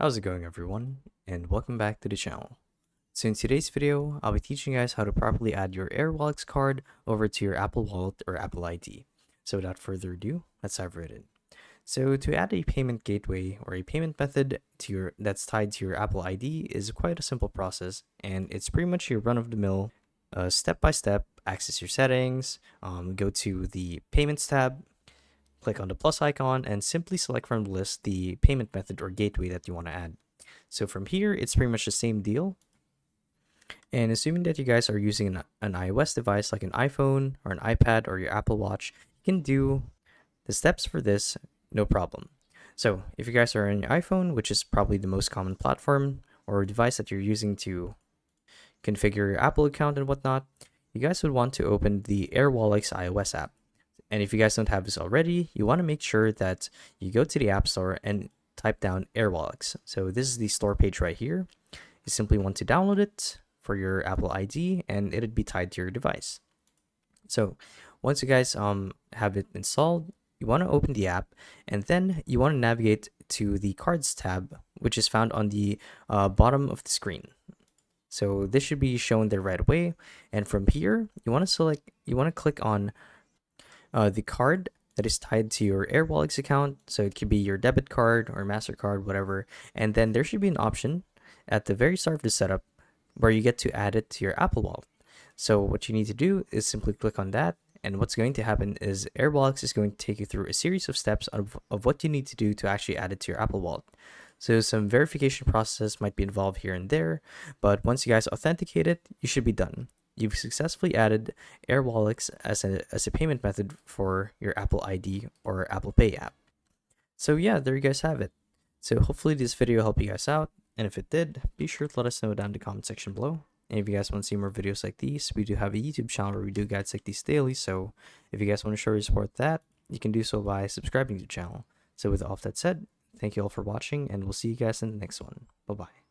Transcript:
How's it going, everyone, and welcome back to the channel. So in today's video, I'll be teaching you guys how to properly add your Airwallex card over to your Apple Wallet or Apple ID. So without further ado, let's dive right in. So to add a payment gateway or a payment method to that's tied to your Apple ID is quite a simple process, and it's pretty much your run-of-the-mill, step-by-step. Access your settings, go to the Payments tab, click on the plus icon, and simply select from the list the payment method or gateway that you want to add. So from here, it's pretty much the same deal. And assuming that you guys are using an iOS device like an iPhone or an iPad or your Apple Watch, you can do the steps for this no problem. So if you guys are on your iPhone, which is probably the most common platform or device that you're using to configure your Apple account and whatnot, you guys would want to open the Airwallex iOS app. And if you guys don't have this already, you want to make sure that you go to the App Store and type down Airwallex. So this is the store page right here. You simply want to download it for your Apple ID and it'd be tied to your device. So once you guys have it installed, you want to open the app and then you want to navigate to the Cards tab, which is found on the bottom of the screen. So this should be shown there right away. And from here, you want to click on the card that is tied to your Airwallex account. So it could be your debit card or MasterCard, whatever. And then there should be an option at the very start of the setup where you get to add it to your Apple Wallet. So what you need to do is simply click on that. And what's going to happen is Airwallex is going to take you through a series of steps of what you need to do to actually add it to your Apple Wallet. So some verification process might be involved here and there, but once you guys authenticate it, you should be done. You've successfully added Airwallex as a payment method for your Apple ID or Apple Pay app. So yeah, there you guys have it. So hopefully this video helped you guys out, and if it did, be sure to let us know down in the comment section below. And if you guys want to see more videos like these, we do have a YouTube channel where we do guides like these daily, so if you guys want to show your support that, you can do so by subscribing to the channel. So with all of that said, thank you all for watching, and we'll see you guys in the next one. Bye-bye.